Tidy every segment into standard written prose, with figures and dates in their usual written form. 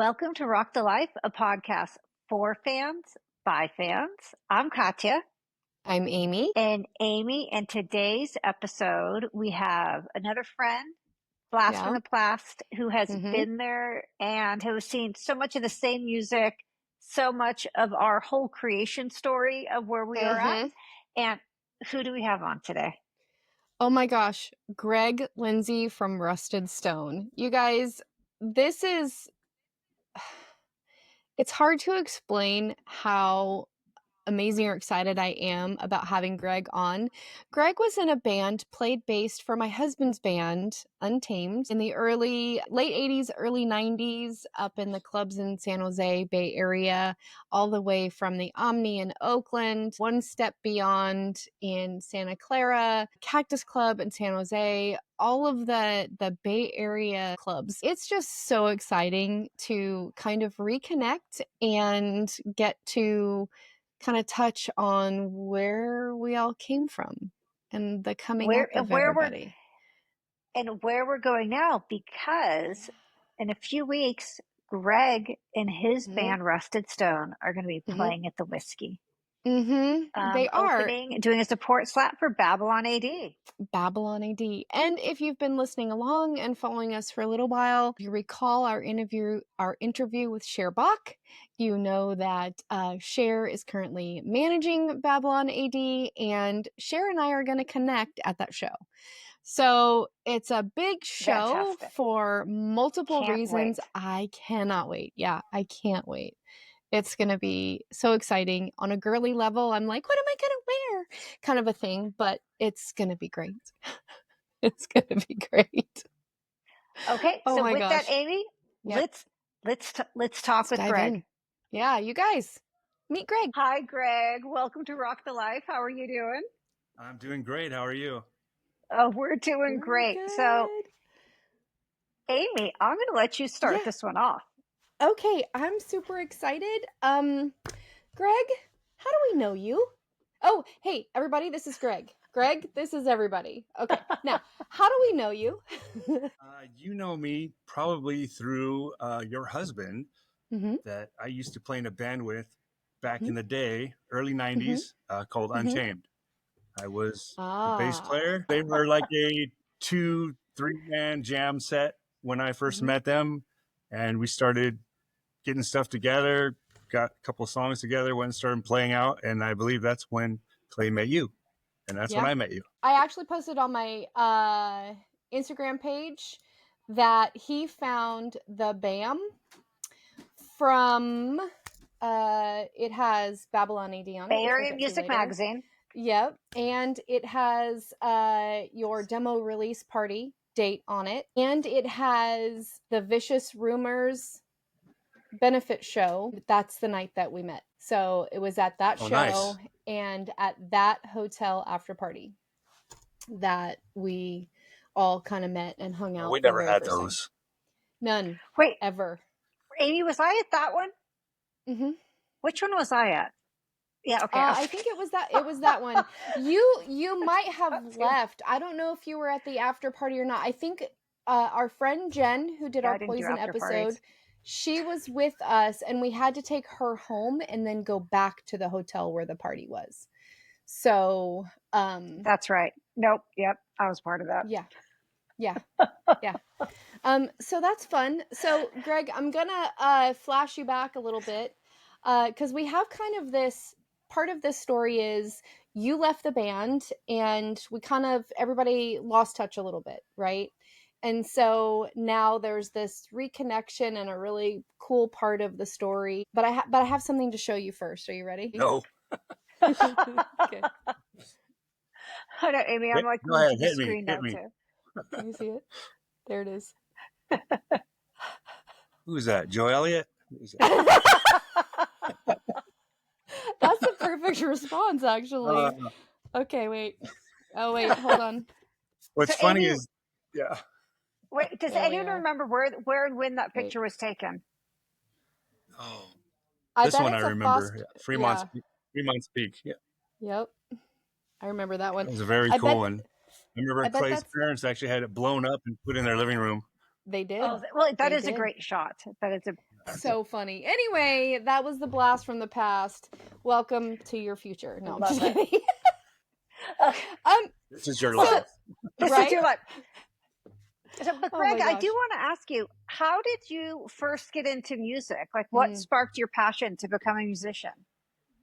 Welcome to Rock the Life, a podcast for fans, by fans. I'm Katya. I'm Amy. And Amy, in today's episode, we have another friend, Blast from the Past, who has been there and has seen so much of the same music, so much of our whole creation story of where we are at. And who do we have on today? Oh my gosh, Greg Lindsay from Rusted Stone. You guys, it's hard to explain how amazing or excited I am about having Greg on. Greg was in a band, played bass for my husband's band, Untamed, in the late 80s, early 90s, up in the clubs in San Jose Bay Area, all the way from the Omni in Oakland, One Step Beyond in Santa Clara, Cactus Club in San Jose, all of the Bay Area clubs. It's just so exciting to kind of reconnect and get to kind of touch on where we all came from and the coming up of everybody. And where we're going now, because in a few weeks, Greg and his band Rusted Stone are going to be playing at the Whisky. They are opening, doing a support slap for Babylon AD. Babylon AD. And if you've been listening along and following us for a little while, you recall our interview with Cher Bach. You know that Cher is currently managing Babylon AD, and Cher and I are going to connect at that show. So it's a big show for multiple reasons. Wait. I cannot wait. Yeah, I can't wait. It's going to be so exciting. On a girly level, I'm like, what am I going to wear? Kind of a thing, but it's going to be great. It's going to be great. Okay, so with that, Amy, let's talk with Greg. In. Yeah, you guys, meet Greg. Hi, Greg. Welcome to Rock the Life. How are you doing? I'm doing great. How are you? Oh, we're doing great. Good. So, Amy, I'm going to let you start this one off. Okay, I'm super excited. Greg, how do we know you? Oh, hey, everybody, this is Greg. Greg, this is everybody. Okay, now, how do we know you? You know me probably through your husband that I used to play in a band with back in the day, early 90s, called Untamed. I was the bass player. They were like a 2-3-man jam set when I first met them, and we started getting stuff together, got a couple of songs together, went and started playing out, and I believe that's when Clay met you, and that's when I met you. I actually posted on my Instagram page that he found the BAM from, it has Babylon AD on it. Bay Area Music Magazine. Yep, and it has your demo release party date on it, and it has the Vicious Rumors benefit show. That's the night that we met. So it was at that show and at that hotel after party that we all kind of met and hung out. We never had those. None. Wait, ever. Amy, was I at that one? Which one was I at? Yeah, okay. I think it was that one. You might have left. I don't know if you were at the after party or not. I think our friend Jen, who did our Poison episode, she was with us, and we had to take her home and then go back to the hotel where the party was. So that's right. Nope. Yep. I was part of that. Yeah. So that's fun. So Greg, I'm gonna flash you back a little bit because we have kind of this part of this story is you left the band and we kind of everybody lost touch a little bit, right? And so now there's this reconnection and a really cool part of the story. But I have something to show you first. Are you ready? No. Okay. Oh, no, Amy, I'm like moving the screen now too. Can you see it? There it is. Who's that? Joe Elliott? That's a perfect response, actually. Okay, wait. Oh, wait, hold on. What's funny is, Wait, does anyone remember where and when that picture was taken? Oh, this one I remember. Fremont's Peak. Yeah. Yep. I remember that one. It was a very cool one. I remember Clay's parents actually had it blown up and put in their living room. They did. Oh, well, that is a great shot. That is So funny. Anyway, that was the blast from the past. Welcome to your future. No, I'm just kidding. This is your life. This right? is your life. So, but Greg, I do want to ask you, how did you first get into music? Like, what sparked your passion to become a musician?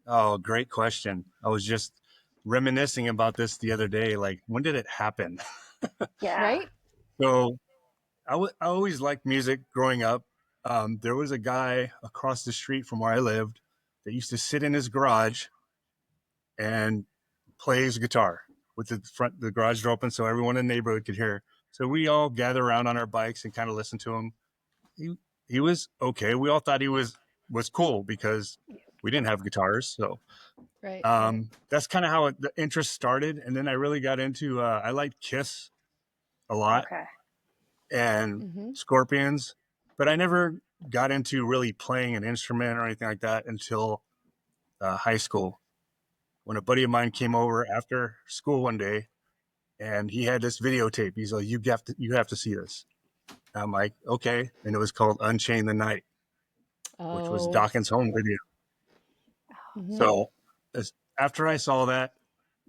Oh, great question. I was just reminiscing about this the other day. Like, when did it happen? Yeah. Right? So I always liked music growing up. There was a guy across the street from where I lived that used to sit in his garage and play his guitar with the garage door open so everyone in the neighborhood could hear. So we all gather around on our bikes and kind of listen to him. He was okay. We all thought he was cool because we didn't have guitars. So right. that's kind of how the interest started. And then I really got into I liked Kiss a lot. Okay. And Scorpions, but I never got into really playing an instrument or anything like that until high school, when a buddy of mine came over after school one day, and he had this videotape. He's like, "You have to see this." And I'm like, "Okay," and it was called "Unchain the Night," which was Dawkins' home video. So after I saw that,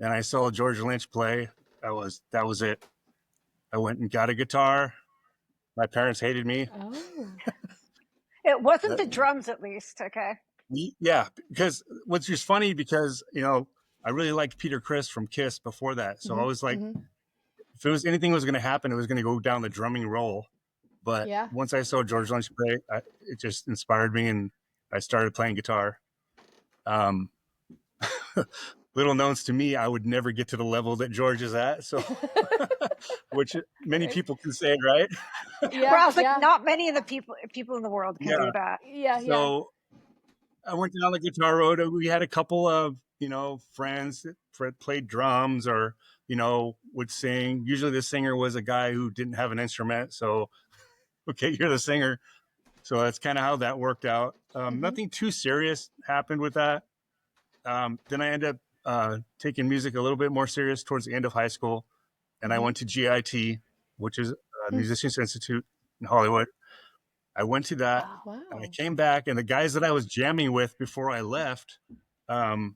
and I saw George Lynch play, that was it. I went and got a guitar. My parents hated me. It wasn't the drums, at least. Okay. Yeah, because what's just funny, because I really liked Peter Criss from Kiss before that, so I was like, if it was anything was going to happen, it was going to go down the drumming role. But once I saw George Lynch play, it just inspired me, and I started playing guitar. Little knowns to me, I would never get to the level that George is at. So, which many people can say, right? Yeah, well, I was like, not many of the people in the world can do that. So I went down the guitar road. We had a couple of friends that played drums or would sing. Usually the singer was a guy who didn't have an instrument. So, okay, you're the singer. So that's kind of how that worked out. Nothing too serious happened with that. Then I ended up taking music a little bit more serious towards the end of high school. And I went to GIT, which is Musicians Institute in Hollywood. I went to that, and I came back, and the guys that I was jamming with before I left had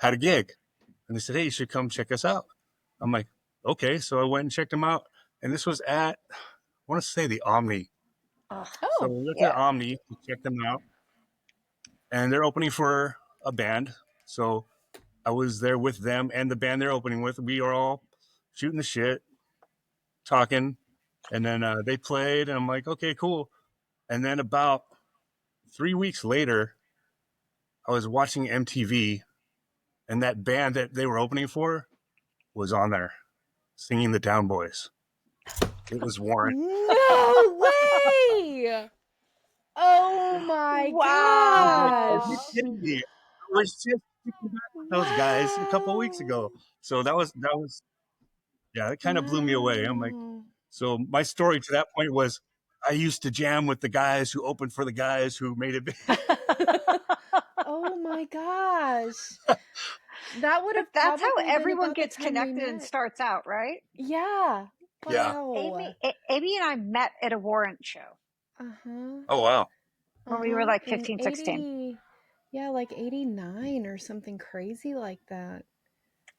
a gig. And they said, "Hey, you should come check us out." I'm like, okay. So I went and checked them out. And this was at, I want to say, the Omni. So we went to the Omni to check them out. And they're opening for a band. So I was there with them and the band they're opening with. We are all shooting the shit, talking. And then they played, and I'm like, okay, cool. And then about 3 weeks later, I was watching MTV, and that band that they were opening for was on there singing the Down Boys. It was Warrant. No way! Oh my gosh! Are you kidding me? I was just thinking about those guys a couple of weeks ago. So that was yeah, it kind of blew me away. I'm like, so my story to that point was, I used to jam with the guys who opened for the guys who made it big. Oh my gosh. That would have That's how everyone gets connected and starts out, right? Yeah. Wow. Amy and I met at a Warrant show. Oh, wow. When we were like 15, 16. Yeah, like 89 or something crazy like that.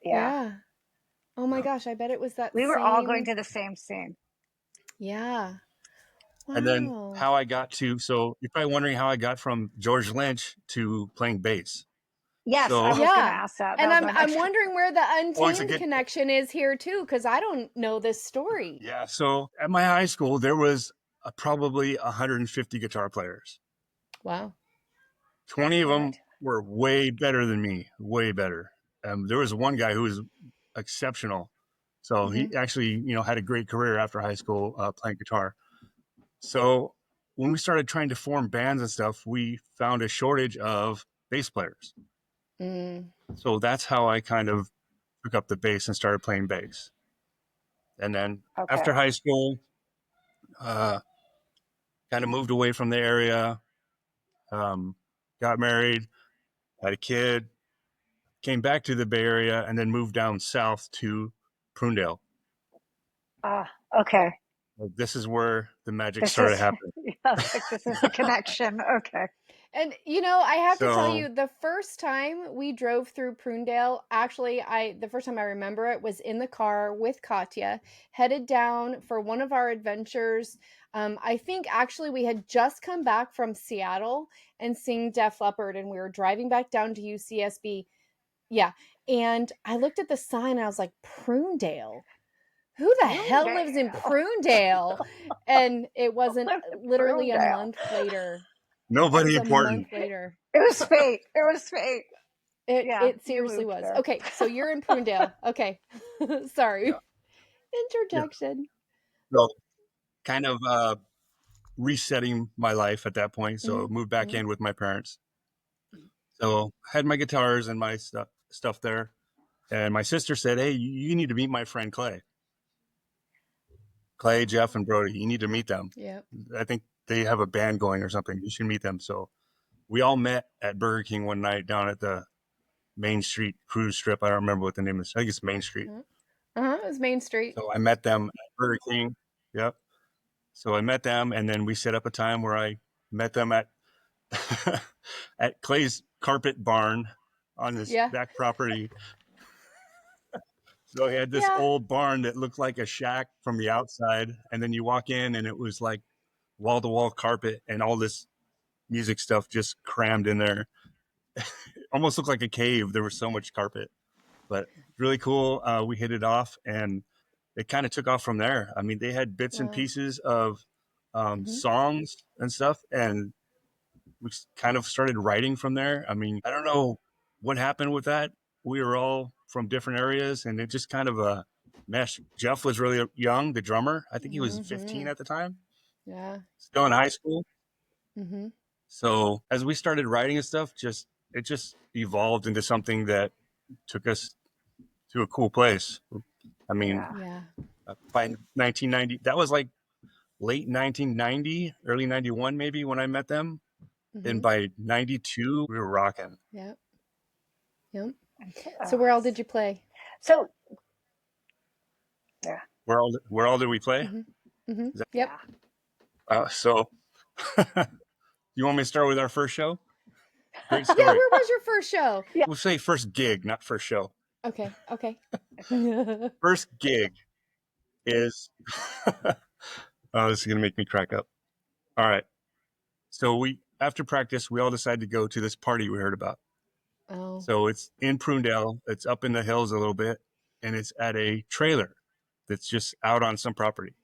Yeah. Oh my gosh, I bet it was that we were all going to the same scene. Yeah. Wow. And then how I got to, so you're probably wondering how I got from George Lynch to playing bass. Yes, I was going to ask that. And I'm wondering where the Untamed connection is here too, because I don't know this story. Yeah, so at my high school, there was probably 150 guitar players. Wow. 20 of them were way better than me, way better. There was one guy who was exceptional. So he actually, had a great career after high school playing guitar. So when we started trying to form bands and stuff, we found a shortage of bass players. So that's how I kind of took up the bass and started playing bass. And then after high school, kind of moved away from the area, got married, had a kid, came back to the Bay Area, and then moved down south to Prunedale. Okay. This is where the magic started happening. Yes, like this is the connection. Okay. And I have to tell you, the first time we drove through Prunedale, actually, the first time I remember it was in the car with Katya, headed down for one of our adventures. I think actually we had just come back from Seattle and seeing Def Leppard, and we were driving back down to UCSB. Yeah. And I looked at the sign and I was like, Prunedale? Who the hell lives in Prunedale? And it wasn't literally a month later. Nobody important. A month later. It was fate. It was fate. It seriously was. There. Okay, so you're in Prunedale. Okay. Sorry. Yeah. Interjection. Yeah. So kind of resetting my life at that point. So moved back in with my parents. So I had my guitars and my stuff there. And my sister said, hey, you need to meet my friend Clay. Clay, Jeff, and Brody. You need to meet them. Yeah. I think they have a band going or something. You should meet them. So we all met at Burger King one night down at the Main Street cruise strip. I don't remember what the name is. I think it's Main Street. It was Main Street. So I met them at Burger King. Yep. So I met them, and then we set up a time where I met them at at Clay's carpet barn on this back property. So he had this old barn that looked like a shack from the outside, and then you walk in, and it was like wall-to-wall carpet and all this music stuff just crammed in there. Almost looked like a cave. There was so much carpet, but really cool. We hit it off, and it kind of took off from there. I mean, they had bits and pieces of songs and stuff, and we kind of started writing from there. I mean, I don't know what happened with that. We were all from different areas, and it just kind of meshed. Jeff was really young, the drummer. I think he was 15 at the time. Yeah. Still in high school. So as we started writing and stuff, it just evolved into something that took us to a cool place. I mean, by 1990, that was like late 1990, early 91 maybe when I met them. And by 92, we were rocking. Yep. So where all did you play? So where all did we play? Yep. So you want me to start with our first show? Great story. Yeah, where was your first show? We'll say first gig, not first show. Okay. First gig is oh, this is gonna make me crack up. All right. So after practice, we all decided to go to this party we heard about. Oh. So it's in Prunedale. It's up in the hills a little bit, and it's at a trailer that's just out on some property.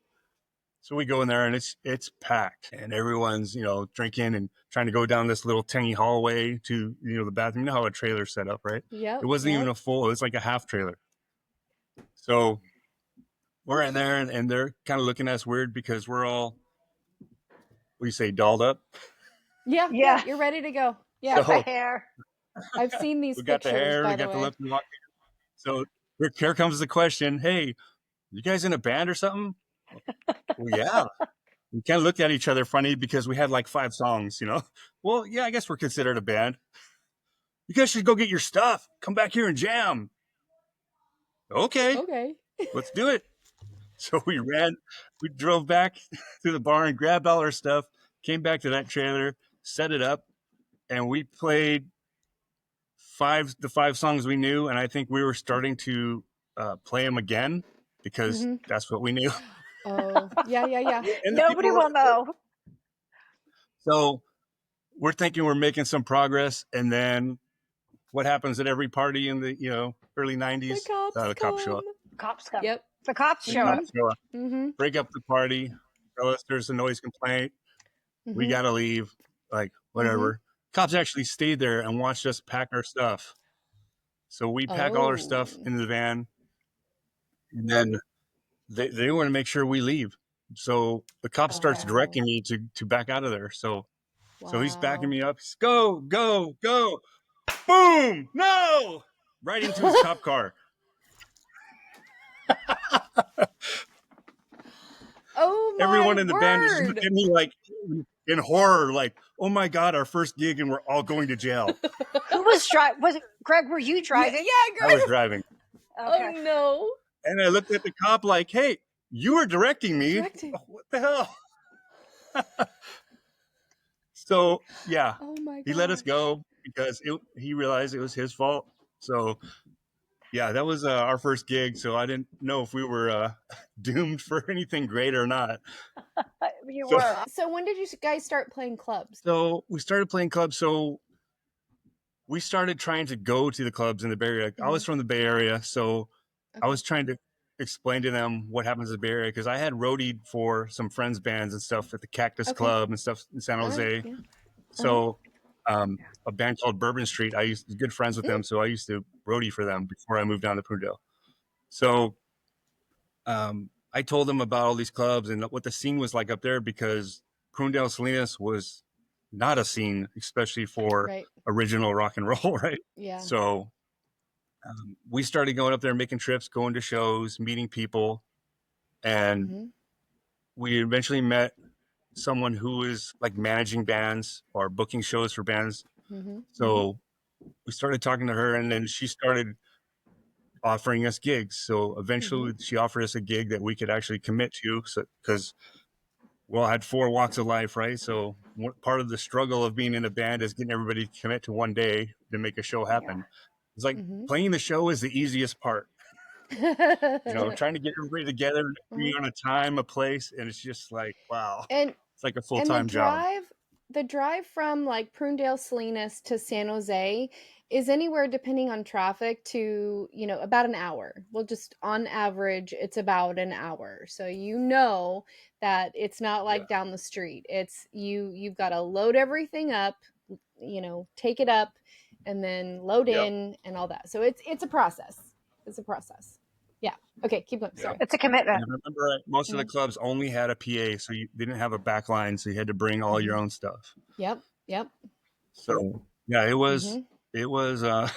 So we go in there, and it's packed, and everyone's drinking and trying to go down this little tiny hallway to the bathroom. You know how a trailer's set up, right? Yeah. It wasn't even a full. It was like a half trailer. So we're in there, and they're kind of looking at us weird because we're all, what do you say, dolled up? Yeah. You're ready to go. Yeah. So, the hair. I've seen these we pictures. Got the hair, we got the lip and lock. So here comes the question. Hey, you guys in a band or something? Well, yeah. We kind of looked at each other funny because we had like 5 songs, Well, yeah, I guess we're considered a band. You guys should go get your stuff. Come back here and jam. Okay. Let's do it. So we drove back to the barn, grabbed all our stuff, came back to that trailer, set it up, and we played the 5 songs we knew. And I think we were starting to play them again because that's what we knew. Oh, yeah. And nobody will know. So we're thinking we're making some progress. And then what happens at every party in the early 90s? The cops show up. Cops come. Yep. The cops show up. Break up the party. Tell us there's a noise complaint. We got to leave. Like, whatever. Cops actually stayed there and watched us pack our stuff. So we pack all our stuff in the van. And then they want to make sure we leave. So the cop starts directing me to back out of there. So he's backing me up. He's, go, go, go. Boom! No! Right into his cop car. Oh my Everyone in the word. band is looking at me like in horror, like, oh my God, our first gig and we're all going to jail. Who was driving? Was it Greg? Were you driving? Yeah, Greg. I was driving. Okay. Oh no. And I looked at the cop like, hey, you were directing me. Oh, what the hell? So yeah, he let us go because he realized it was his fault. So yeah, that was our first gig. So I didn't know if we were doomed for anything great or not. You were. So when did you guys start playing clubs? So we started playing clubs. So we started trying to go to the clubs in the Bay Area. I was from the Bay Area, so I was trying to explain to them what happens in the Bay Area because I had roadied for some friends' bands and stuff at the Cactus Club and stuff in San Jose. So a band called Bourbon Street, I used to be good friends with them, so I used to roadie for them before I moved down to Prudhoe. So I told them about all these clubs and what the scene was like up there because Prudhoe Salinas was not a scene, especially for original rock and roll, right? Yeah. So we started going up there, making trips, going to shows, meeting people, and we eventually met someone who is like managing bands or booking shows for bands. So we started talking to her, and then she started offering us gigs. So eventually she offered us a gig that we could actually commit to. So, because I had 4 walks of life, right? So part of the struggle of being in a band is getting everybody to commit to one day to make a show happen. Yeah. It's like playing the show is the easiest part. Trying to get everybody together, be on a time, a place, and it's just like, wow. And it's like a full-time job. The drive from like Prudhoe Salinas to San Jose is anywhere, depending on traffic, to about an hour. Well, just on average, it's about an hour. So that it's not like down the street. It's you've got to load everything up, take it up, and then load in and all that. So it's a process. It's a process. Yeah. Okay, keep going. Sorry. It's a commitment. And I remember most of the clubs only had a PA, so you didn't have a back line, so you had to bring all your own stuff. Yep. So yeah, it was a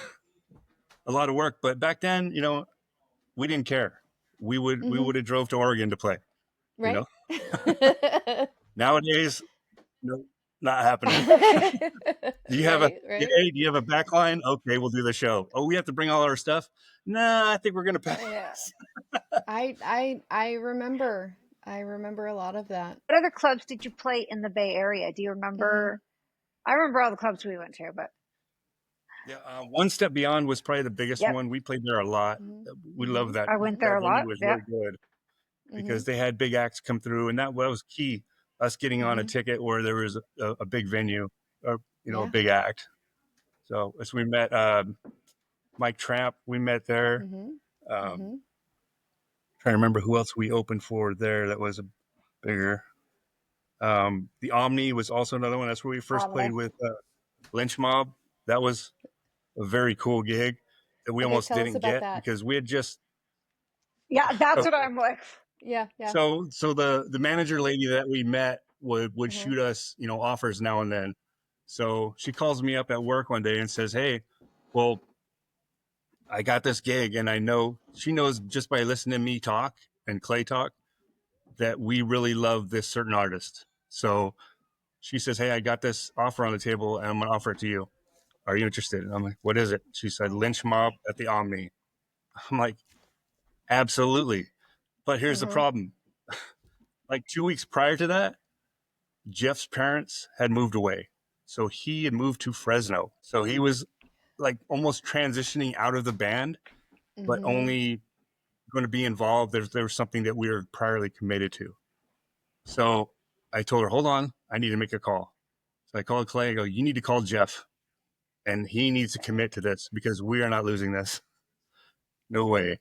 lot of work, but back then, we didn't care. We would have drove to Oregon to play. Right. Nowadays, no, not happening. Do you have a PA? Do you have a back line? Okay, we'll do the show. Oh, we have to bring all our stuff? Nah, I think we're gonna pass. I remember a lot of that. What other clubs did you play in the Bay Area? Do you remember? I remember all the clubs we went to, but One Step Beyond was probably the biggest one. We played there a lot. We loved that. I went there a lot. It was really good because they had big acts come through, and that was key. Us getting on a ticket where there was a big venue, or a big act. So as we met Mike Tramp, we met there. Trying to remember who else we opened for there that was a bigger. The Omni was also another one. That's where we first played with Lynch Mob. That was a very cool gig that we almost didn't get because we had just. Yeah, that's what I'm like. Yeah. So the manager lady that we met would shoot us, offers now and then. So she calls me up at work one day and says, "Hey, well, I got this gig," and she knows just by listening to me talk and Clay talk that we really love this certain artist. So she says, "Hey, I got this offer on the table, and I'm gonna offer it to you. Are you interested?" And I'm like, "What is it?" She said, "Lynch Mob at the Omni." I'm like, "Absolutely." But here's the problem. Like 2 weeks prior to that, Jeff's parents had moved away. So he had moved to Fresno. So he was like almost transitioning out of the band, but only going to be involved. There was something that we were priorly committed to. So I told her, "Hold on, I need to make a call." So I called Clay. I go, "You need to call Jeff, and he needs to commit to this because we are not losing this. No way."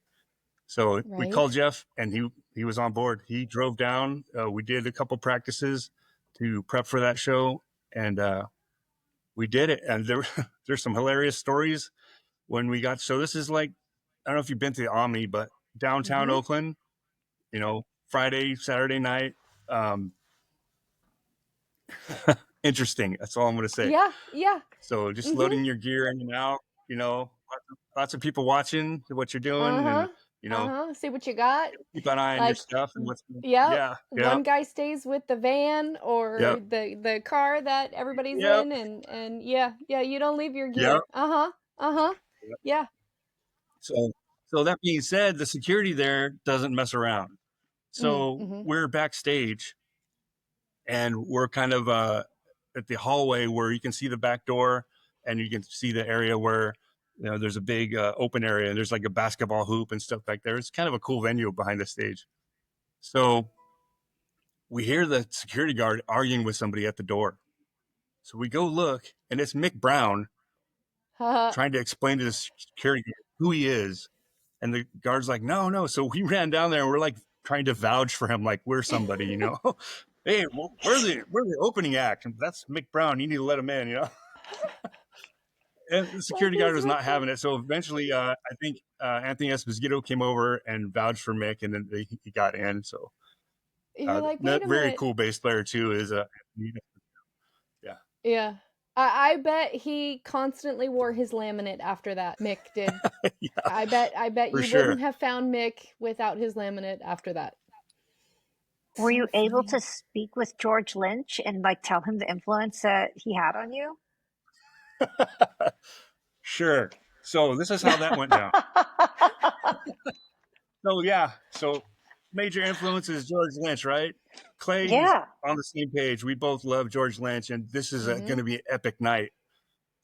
So we called Jeff, and he was on board. He drove down. We did a couple practices to prep for that show, and we did it. And there's some hilarious stories when we got. So this is like, I don't know if you've been to the Omni, but downtown Oakland, Friday, Saturday night. Interesting. That's all I'm going to say. Yeah. So just loading your gear in and out, lots of people watching what you're doing, and see what you got. Keep an eye on your stuff and what's. One guy stays with the van or the car that everybody's in, and you don't leave your gear. Yeah. So that being said, the security there doesn't mess around. So we're backstage, and we're kind of at the hallway where you can see the back door, and you can see the area where there's a big open area, and there's like a basketball hoop and stuff back there. It's kind of a cool venue behind the stage. So we hear the security guard arguing with somebody at the door. So we go look, and it's Mick Brown trying to explain to the security guard who he is. And the guard's like, no. So we ran down there, and we're like trying to vouch for him, like we're somebody, Hey, we're the opening act. That's Mick Brown. You need to let him in, And the security guard was not having it. So eventually, I think Anthony Esposito came over and vouched for Mick, and then he got in. So you're like, wait a very minute. cool bass player too is Yeah. I bet he constantly wore his laminate after that. Mick did. Yeah, I bet you sure. wouldn't have found Mick without his laminate after that. Were you able to speak with George Lynch and like tell him the influence that he had on you? Sure. So this is how that went down. So major influence is George Lynch, right? Clay is on the same page. We both love George Lynch, and this is going to be an epic night.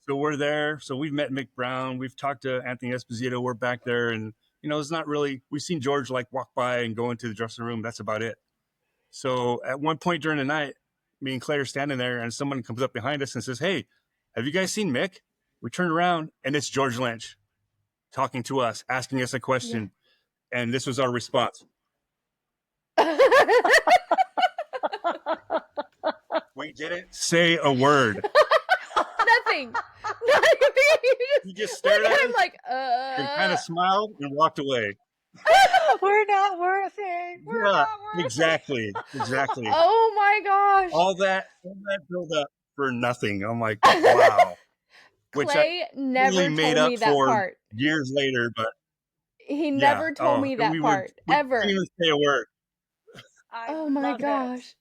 So we're there. So we've met Mick Brown. We've talked to Anthony Esposito. We're back there, and it's not really. We've seen George like walk by and go into the dressing room. That's about it. So at one point during the night, me and Clay are standing there, and someone comes up behind us and says, "Hey, have you guys seen Mick?" We turn around, and it's George Lynch talking to us, asking us a question. Yeah. And this was our response. We didn't say a word. Nothing. You just stared at him like, and kind of smiled and walked away. We're not worth it. We're not worth exactly. Oh my gosh. All that build up for nothing. I'm like, wow. Clay never really made told up me that for part. Years later, but he never told me that part ever. We didn't say a word. Oh my gosh.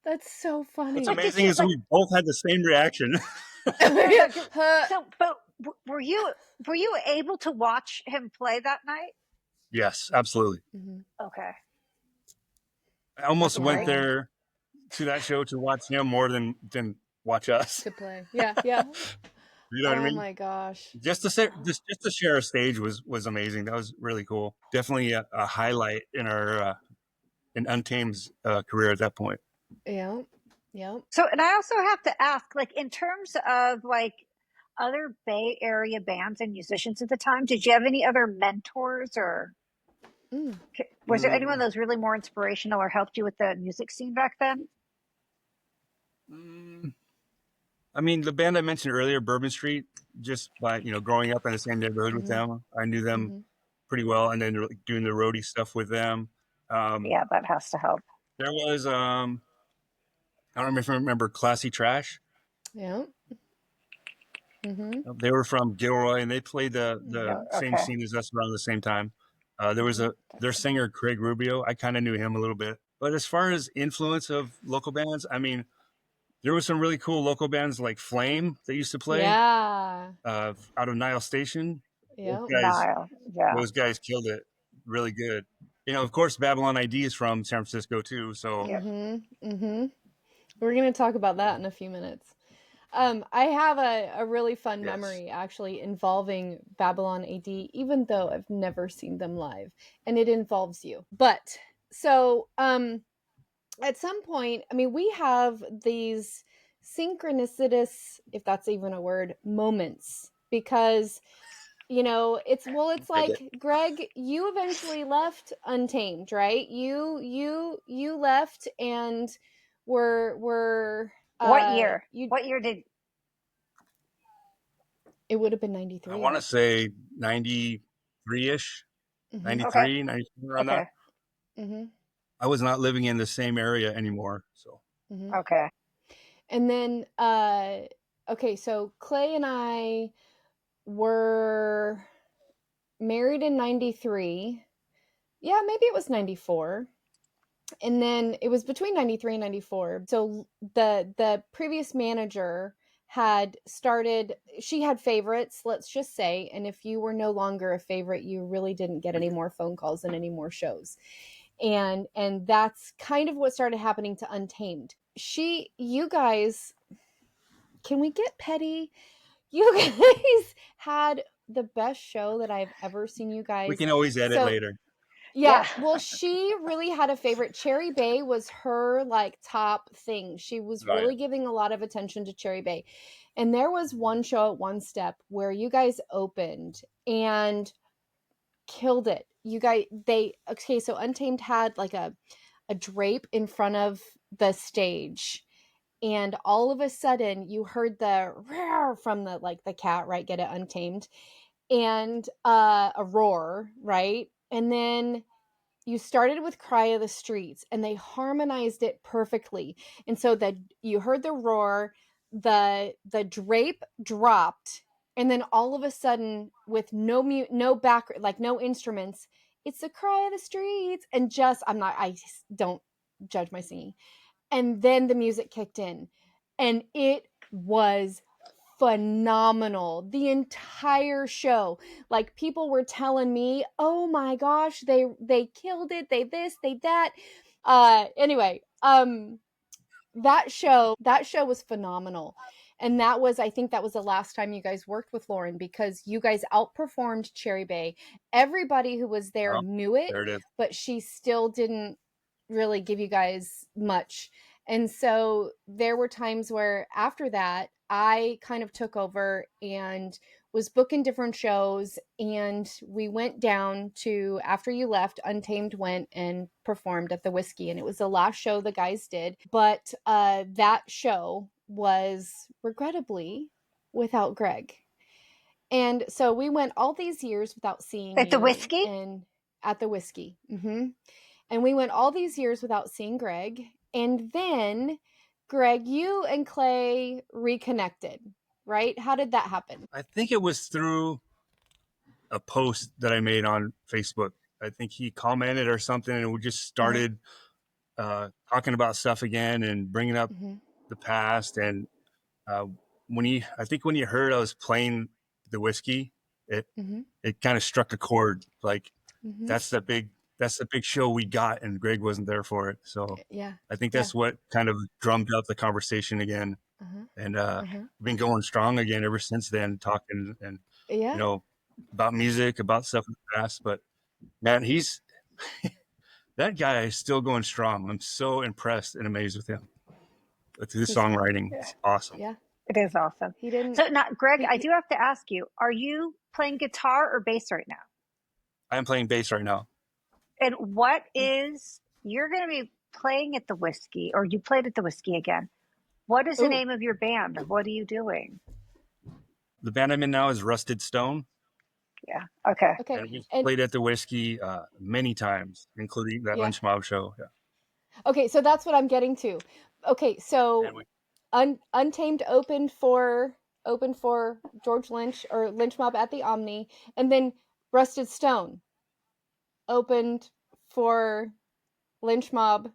That's so funny. What's amazing is we both had the same reaction. But were you able to watch him play that night? Yes, absolutely. Okay. I almost went there to that show to watch him more than watch us. To play. Yeah. You know what I mean? Oh my gosh. Just to share a stage was amazing. That was really cool. Definitely a highlight in our in Untamed's career at that point. Yeah. So, and I also have to ask, like, in terms of like other Bay Area bands and musicians at the time, did you have any other mentors, or was there anyone that was really more inspirational or helped you with the music scene back then? I mean, the band I mentioned earlier, Bourbon Street, just by growing up in the same neighborhood with them, I knew them pretty well, and then doing the roadie stuff with them. Yeah, that has to help. There was I don't know if you remember Classy Trash. Yeah. They were from Gilroy, and they played the same scene as us around the same time. There was their singer, Craig Rubio. I kind of knew him a little bit. But as far as influence of local bands, I mean, there were some really cool local bands like Flame that used to play. Yeah. Out of Nile Station. Yeah. Those guys killed it really good. Of course, Babylon ID is from San Francisco too. So. We're going to talk about that in a few minutes. I have a really fun memory actually involving Babylon AD, even though I've never seen them live, and it involves you. But so at some point, I mean, we have these synchronicitous, if that's even a word, moments, because it's like, Greg, you eventually left Untamed, right? You left and were what year? What year did? It would have been 93. I want to say 93-ish, 93, 94 around that. I was not living in the same area anymore, so. Okay. And then, so Clay and I were married in 93. Yeah, maybe it was 94. And then it was between 93 and 94. So the previous manager had started, she had favorites, let's just say. And if you were no longer a favorite, you really didn't get any more phone calls and any more shows. And that's kind of what started happening to Untamed. You guys, can we get petty? You guys had the best show that I've ever seen you guys. We can always edit later. Yeah. Well, she really had a favorite. Cherry Bay was her like top thing. She was really giving a lot of attention to Cherry Bay. And there was one show at One Step where you guys opened and killed it. So Untamed had like a drape in front of the stage. And all of a sudden you heard the roar from the cat, right? Get it, Untamed. And a roar, right? And then you started with Cry of the Streets and they harmonized it perfectly. And so that you heard the roar, the drape dropped, and then all of a sudden with no back, like no instruments, it's the Cry of the Streets. And I don't judge my singing. And then the music kicked in and it was phenomenal. The entire show, like people were telling me, oh my gosh, they killed it, they this, they that. Anyway, that show was phenomenal. And I think that was the last time you guys worked with Lauren, because you guys outperformed Cherry Bay. Everybody who was there knew it, but she still didn't really give you guys much. And so there were times where after that, I kind of took over and was booking different shows. And we went down to, after you left, Untamed went and performed at the Whisky. And it was the last show the guys did. But that show was regrettably without Greg. And so we went all these years without seeing at the Whisky? And at the Whisky. Mm-hmm. And we went all these years without seeing Greg. And then, Greg, you and Clay reconnected, right? How did that happen? I think it was through a post that I made on Facebook. I think he commented or something, and we just started talking about stuff again and bringing up the past. And when you heard I was playing the Whisky, it kind of struck a chord. Like that's the big show we got, and Greg wasn't there for it. So I think that's what kind of drummed up the conversation again. And we've been going strong again ever since then, talking and you know, about music, about stuff in the past. But man, he's that guy is still going strong. I'm so impressed and amazed with him. With his songwriting, it's awesome. Yeah, it is awesome. He didn't. So, now, Greg, I do have to ask you: are you playing guitar or bass right now? I'm playing bass right now. And what is you're going to be playing at the Whisky, or you played at the Whisky again? What is the name of your band? What are you doing? The band I'm in now is Rusted Stone. Yeah. Okay. And we've played at the Whisky many times, including that Lynch Mob show. Yeah. Okay, so that's what I'm getting to. Okay, so Untamed opened for George Lynch or Lynch Mob at the Omni, and then Rusted Stone opened for Lynch Mob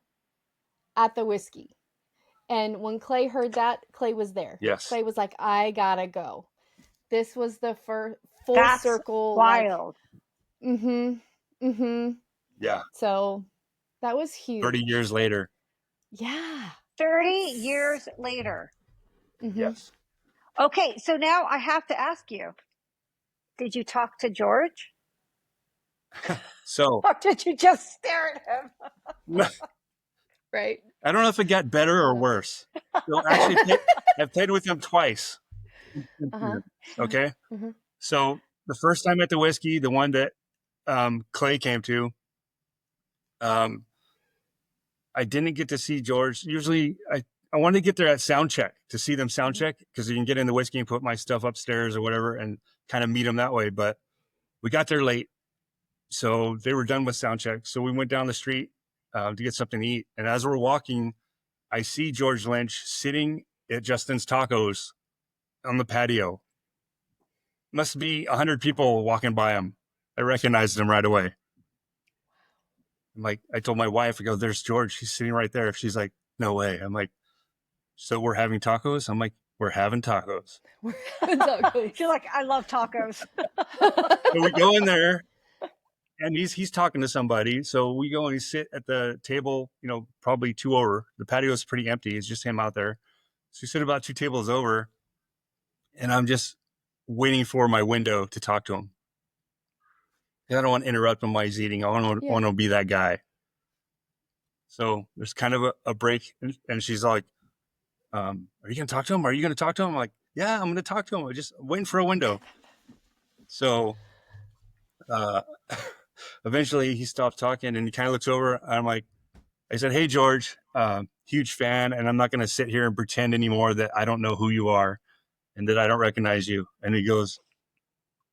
at the Whisky. And when Clay heard that, Clay was there. Yes. Clay was like, I gotta go. This was the full circle. Wild. Yeah. So that was huge. 30 years later. Yeah. 30 years later. Yes. Okay, so now I have to ask you, did you talk to George? So. Or did you just stare at him? Right. I don't know if it got better or worse. So actually, I've played with him twice. Okay. So the first time at the Whisky, the one that Clay came to, I didn't get to see George. Usually I wanted to get there at sound check to see them sound check, because you can get in the Whisky and put my stuff upstairs or whatever and kind of meet them that way. But we got there late, so they were done with sound check. So we went down the street to get something to eat. And as we're walking, I see George Lynch sitting at Justin's Tacos on the patio. Must be 100 people walking by him. I recognized him right away. I'm like, I told my wife, I go, there's George. He's sitting right there. She's like, no way. I'm like, so we're having tacos? I'm like, we're having tacos. You're like, I love tacos. So we go in there, and he's talking to somebody. So we go and we sit at the table, probably 2 over. The patio is pretty empty. It's just him out there. So we sit about 2 tables over, and I'm just waiting for my window to talk to him. I don't want to interrupt him while he's eating. I want to be that guy. So there's kind of a break, and she's like, are you going to talk to him? Are you going to talk to him? I'm like, yeah, I'm going to talk to him. I'm just waiting for a window. So eventually he stops talking, and he kind of looks over. I said, hey, George, huge fan, and I'm not going to sit here and pretend anymore that I don't know who you are and that I don't recognize you. And he goes,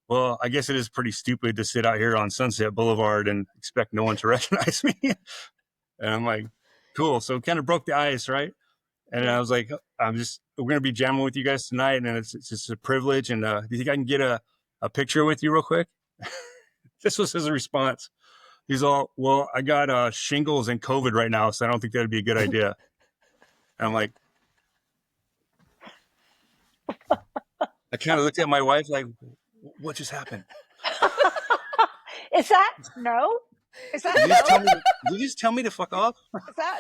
well, I guess it is pretty stupid to sit out here on Sunset Boulevard and expect no one to recognize me. And I'm like, cool. So kind of broke the ice, right? And I was like, we're going to be jamming with you guys tonight, and it's just a privilege. And do you think I can get a picture with you real quick? This was his response. He's all, well, I got shingles and COVID right now, so I don't think that'd be a good idea. And I'm like, I kind of looked at my wife like, what just happened? Is that no? Is that did you just tell me to fuck off? Is that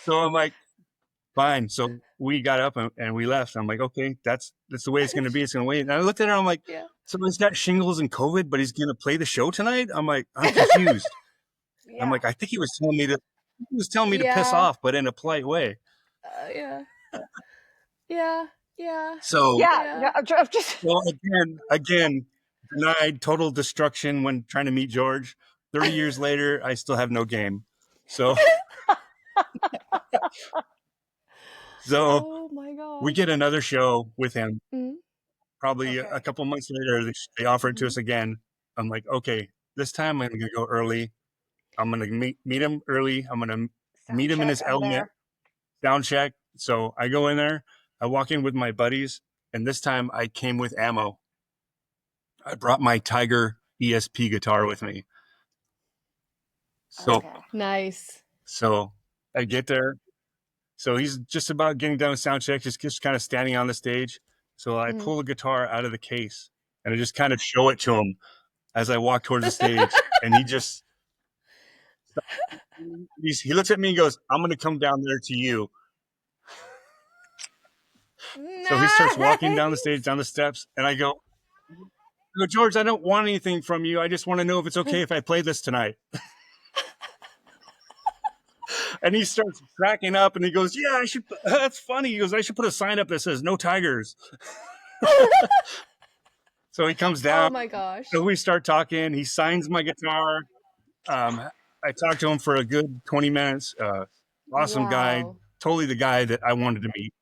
So I'm like, fine. So we got up and we left. I'm like, okay, that's the way it's going to be. It's going to wait. And I looked at her. I'm like, so he's got shingles and COVID, but he's going to play the show tonight. I'm like, I'm confused. I'm like, I think he was telling me to piss off, but in a polite way. So well, again, denied total destruction when trying to meet George. 30 years later, I still have no game. So, oh my God. We get another show with him. Probably a couple months later, they offer it to us again. I'm like, okay, this time I'm going to go early. I'm going to meet him early. I'm going to meet him in his element. Sound check. So I go in there. I walk in with my buddies, and this time I came with ammo. I brought my Tiger ESP guitar with me. So nice. So I get there. So he's just about getting done with sound check, just kind of standing on the stage. So I pull the guitar out of the case, and I just kind of show it to him as I walk towards the stage. And he just he looks at me and goes, I'm going to come down there to you. Nice. So he starts walking down the stage, down the steps, and I go, George, I don't want anything from you. I just want to know if it's okay if I play this tonight. And he starts cracking up, and he goes, yeah, I should. That's funny. He goes, I should put a sign up that says no tigers. So he comes down. Oh my gosh. So we start talking. He signs my guitar. I talked to him for a good 20 minutes. Awesome guy. Totally the guy that I wanted to meet.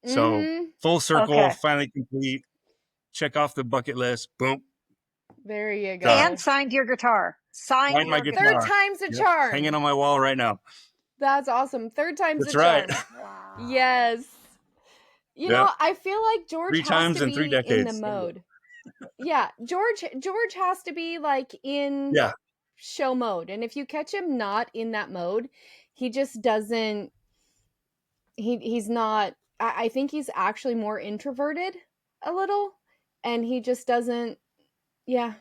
So full circle, finally complete. Check off the bucket list. Boom. There you go. And signed your guitar. Signed my guitar. Third time's a charm. Hanging on my wall right now. That's awesome. Third time's That's a charm. Right. Wow. Yes. You know, I feel like George 3 has times to in be 3 decades. in the mode. Yeah, George has to be like in show mode. And if you catch him not in that mode, he just doesn't he's not I think he's actually more introverted a little, and he just doesn't yeah.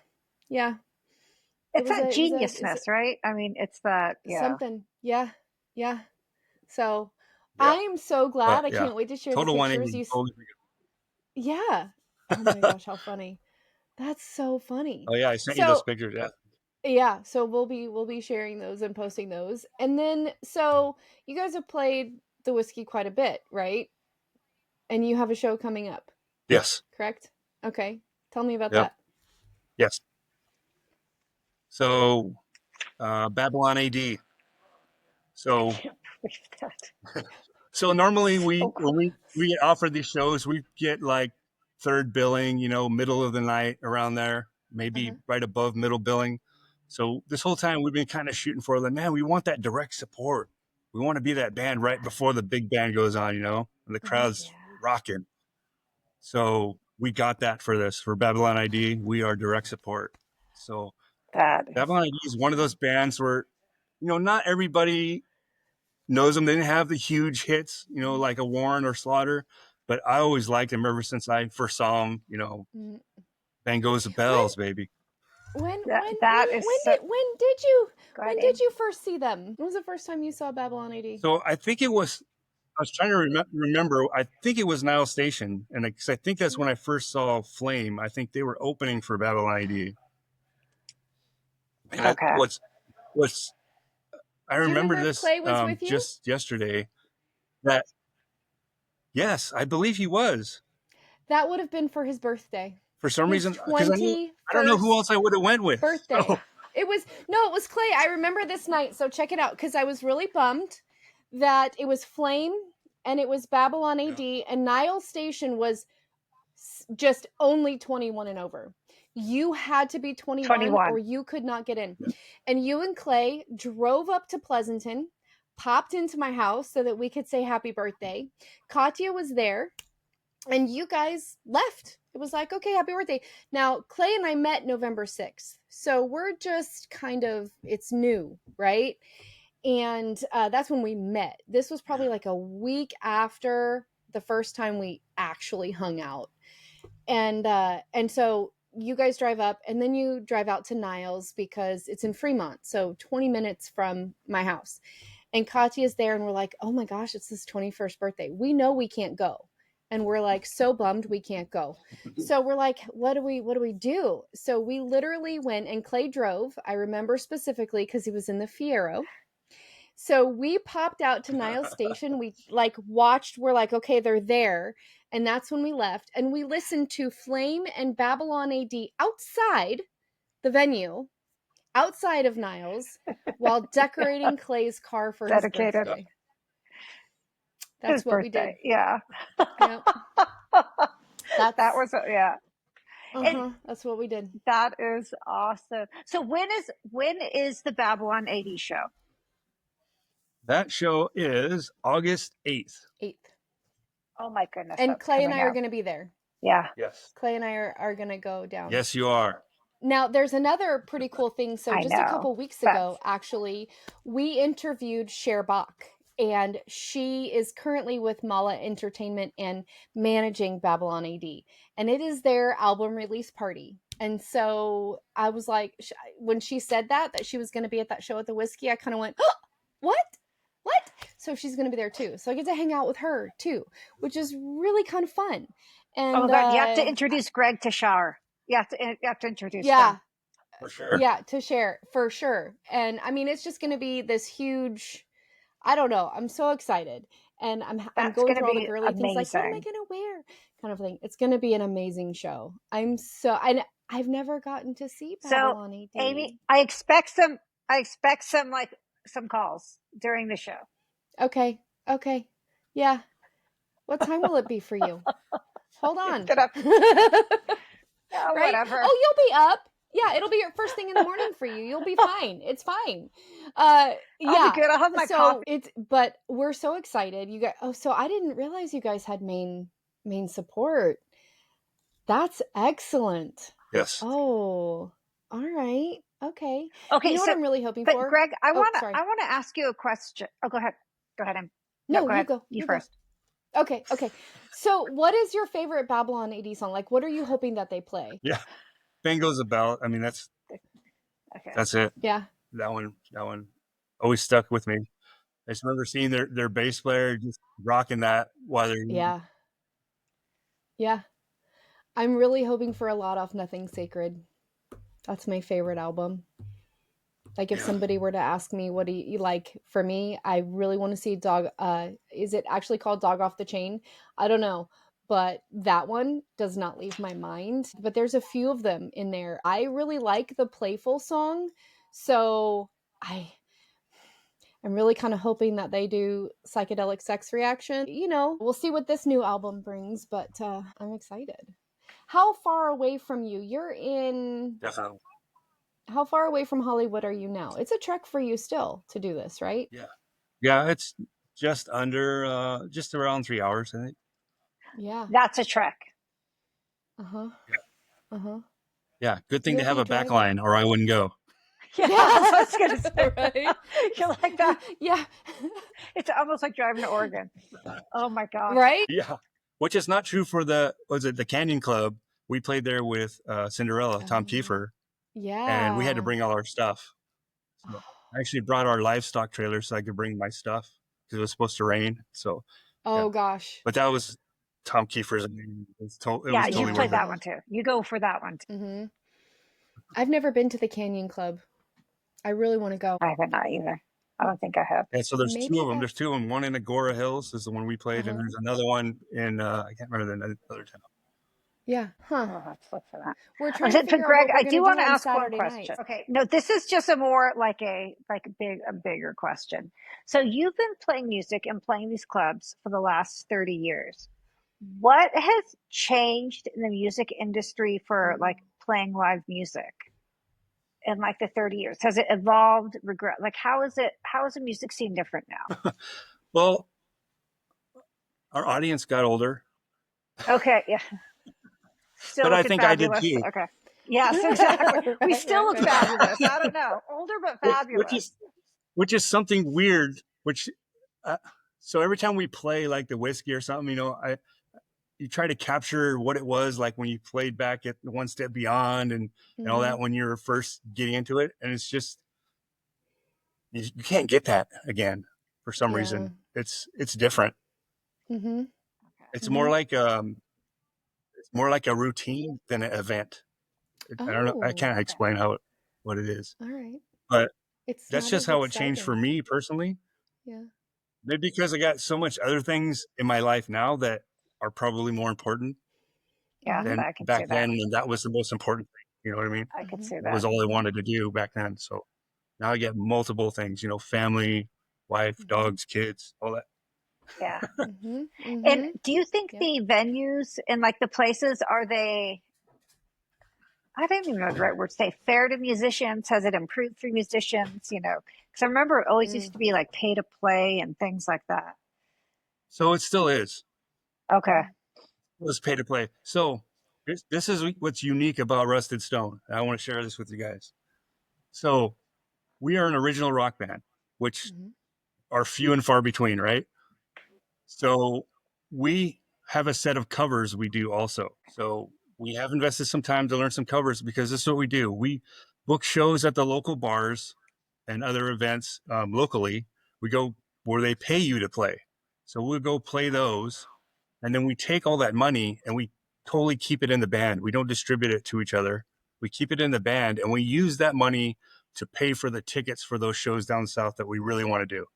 It's that geniusness, right? I mean, it's that something. Yeah. So I am so glad. I can't wait to share Total the pictures. Yeah. Oh my gosh, how funny. That's so funny. Oh yeah, I sent you those pictures, Yeah, so we'll be sharing those and posting those. And then so you guys have played the Whisky quite a bit, right? And you have a show coming up. Yes. Correct? Okay. Tell me about that. Yes. So Babylon AD. So normally when we get offered these shows, we get like third billing, middle of the night, around there, maybe right above middle billing. So this whole time we've been kind of shooting for man, we want that direct support. We want to be that band right before the big band goes on, and the crowd's rocking. So we got that for Babylon ID. We are direct support. So Babylon ID is one of those bands where, not everybody knows them. They didn't have the huge hits, like a Warrant or Slaughter, but I always liked him ever since I first saw him. Bang Goes the Bells, baby. When did you first see them? When was the first time you saw Babylon AD? So I think it was. I was trying to remember. I think it was Nile Station, and I think that's when I first saw Flame. I think they were opening for Babylon AD. Okay. I remember this Clay was with you? Just yesterday. That yes, I believe he was. That would have been for his birthday. For some reason, because I don't know who else I would have went with. Birthday. So. It was Clay. I remember this night. So check it out, because I was really bummed that it was Flame and it was Babylon AD, and Nile Station was just only 21 and over. You had to be 21 or you could not get in. Yeah. And you and Clay drove up to Pleasanton, popped into my house so that we could say happy birthday. Katya was there, and you guys left. It was like, okay, happy birthday. Now, Clay and I met November 6th. So we're just kind of, it's new, right? And that's when we met. This was probably like a week after the first time we actually hung out. And so you guys drive up, and then you drive out to Niles because it's in Fremont. So 20 minutes from my house. And Katya's there, and we're like, oh my gosh, it's his 21st birthday. We know we can't go. And we're like, so bummed we can't go. So we're like, what do we do? So we literally went, and Clay drove. I remember specifically because he was in the Fiero. So we popped out to Niles Station. We watched, we're like, okay, they're there. And that's when we left. And we listened to Flame and Babylon AD outside the venue, outside of Niles, while decorating Clay's car for his birthday. That's what we did. Yeah. Yep. That was, yeah. That's what we did. That is awesome. So when is the Babylon AD show? That show is August 8th. Oh my goodness. And Clay and I are going to be there. Yeah. Yes. Clay and I are going to go down. Yes, you are. Now, there's another pretty cool thing. So just a couple weeks ago, actually, we interviewed Cher Bach, and she is currently with Mala Entertainment and managing Babylon AD. And it is their album release party. And so I was like, when she said that she was going to be at that show at the Whisky, I kind of went, oh, what? So she's going to be there too. So I get to hang out with her too, which is really kind of fun. And you have to introduce Greg to Cher. You have to introduce them. For sure. Yeah, to Cher, for sure. And I mean, it's just going to be this huge, I don't know. I'm so excited. And I'm going through all the girly things, like, what am I going to wear? Kind of thing. It's going to be an amazing show. I've never gotten to see Babylon AD. Amy, I expect some calls during the show. Okay. Yeah. What time will it be for you? Hold on. Get up. Right? Whatever. Oh, you'll be up. Yeah, it'll be your first thing in the morning for you. You'll be fine. It's fine. Yeah. I'll be good. I'll have my coffee. But we're so excited. You guys. Oh, so I didn't realize you guys had main support. That's excellent. Yes. Oh, all right. Okay. Okay. You know what I'm really hoping for? Greg, I want to ask you a question. Oh, go ahead. Go ahead. No, go ahead. You go. You first. Go. Okay. So what is your favorite Babylon AD song? Like, what are you hoping that they play? Yeah. Bang Goes the Bell. I mean, that's it. Yeah. That one always stuck with me. I just remember seeing their bass player just rocking that while they're... Yeah. I'm really hoping for a lot off Nothing Sacred. That's my favorite album. Like, if somebody were to ask me, what do you like? For me, I really want to see Dog. Is it actually called Dog Off the Chain? I don't know. But that one does not leave my mind. But there's a few of them in there. I really like the Playful song. So I'm really kind of hoping that they do Psychedelic Sex Reaction. We'll see what this new album brings. But I'm excited. How far away from you? You're in... Definitely. How far away from Hollywood are you now? It's a trek for you still to do this, right? Yeah, it's just around 3 hours, I think. Yeah. That's a trek. Yeah, good thing to have a back line, or I wouldn't go. Yeah, I was going to say, right? You're like that. Yeah. It's almost like driving to Oregon. Oh my God. Right? Yeah. which is not true for the Canyon Club. We played there with Cinderella, Tom Kiefer. Yeah. And we had to bring all our stuff. So I actually brought our livestock trailer so I could bring my stuff because it was supposed to rain. So, gosh. But that was Tom Kiefer's. It was totally you played that one too. You go for that one too. Mm-hmm. I've never been to the Canyon Club. I really want to go. I haven't either. I don't think I have. Yeah, so there's two of them. There's two of them. One in Agora Hills is the one we played, and there's another one in I can't remember the other town. Yeah. Huh. I'll have to look for that. We're trying to figure Greg, out what I do want to ask Saturday one question. Night. Okay. No, this is just a more like a bigger question. So you've been playing music and playing these clubs for the last 30 years. What has changed in the music industry for like playing live music in like the 30 years? Has it evolved? Like how is the music scene different now? Well, our audience got older. Okay, yeah. Still but I think fabulous. I did too. Okay. Yes, exactly. We still look fabulous. I don't know. Older but fabulous. Which is something weird, so every time we play like the Whisky or something, you try to capture what it was like when you played back at One Step Beyond and all that when you were first getting into it. And it's just, you can't get that again for some reason. It's different. Mm-hmm. It's more like a routine than an event. I don't know. I can't explain what it is. All right. But that's just how it changed for me personally. Yeah. Maybe because I got so much other things in my life now that are probably more important. Yeah, than I can back then, and that was the most important thing. You know what I mean? I could see that. It was all I wanted to do back then. So now I get multiple things, family, wife, dogs, kids, all that. Yeah. And do you think the venues and like the places, are they, I don't even know the right word to say, fair to musicians? Has it improved for musicians? Because I remember it always used to be like pay to play and things like that. So it still is. Okay. It was pay to play. So this is what's unique about Rusted Stone. I want to share this with you guys. So we are an original rock band, which are few and far between, right? So we have a set of covers we do also. So we have invested some time to learn some covers because this is what we do. We book shows at the local bars and other events locally. We go where they pay you to play. So we'll go play those. And then we take all that money and we totally keep it in the band. We don't distribute it to each other. We keep it in the band and we use that money to pay for the tickets for those shows down south that we really want to do.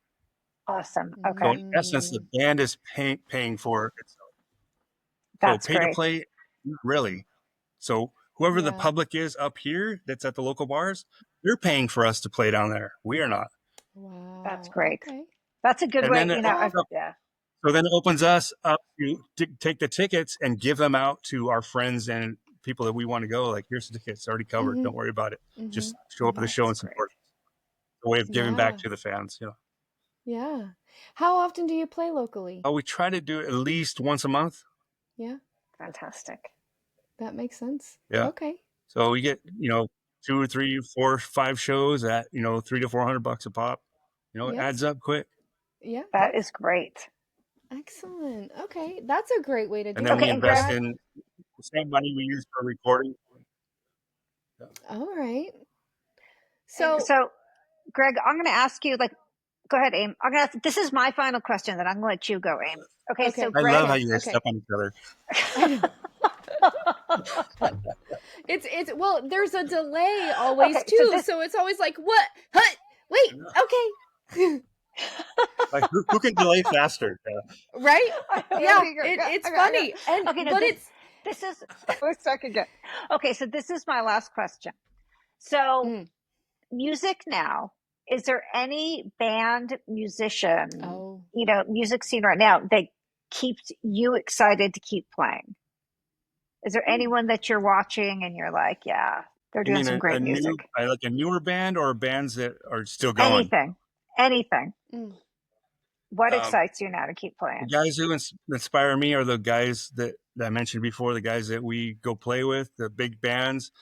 Awesome. Okay. So in essence, the band is paying for itself. That's so pay great. to play, really. So whoever the public is up here that's at the local bars, they're paying for us to play down there. We are not. Wow. That's great. Okay. That's a good way, yeah. So then it opens us up to take the tickets and give them out to our friends and people that we want to go. Like, here's the tickets, already covered. Don't worry about it. Just show up at the show and support. It's a way of giving back to the fans, Yeah. How often do you play locally? We try to do it at least once a month. Yeah. Fantastic. That makes sense. Yeah. Okay. So we get, 2 or 3, 4, 5 shows at, $300 to $400 a pop. It adds up quick. Yeah. That is great. Excellent. Okay. That's a great way to do it. And then we invest in the same money we use for recording. Yeah. All right. So Greg, I'm going to ask you, go ahead, Aim. This is my final question, then I'm going to let you go, Aim. Okay. So Greg, I love how you guys step on each other. It's well, there's a delay always too, so it's always like, what? Huh? Wait, okay. Like who can delay faster? Right? Yeah, it's funny. And but this is let's talk again. Okay, so this is my last question. So music now, is there any band, musician, music scene right now that keeps you excited to keep playing? Is there anyone that you're watching and you're like, yeah, they're doing some great music? Like a newer band or bands that are still going? Anything. What excites you now to keep playing? The guys who inspire me are the guys that I mentioned before, the guys that we go play with, the big bands.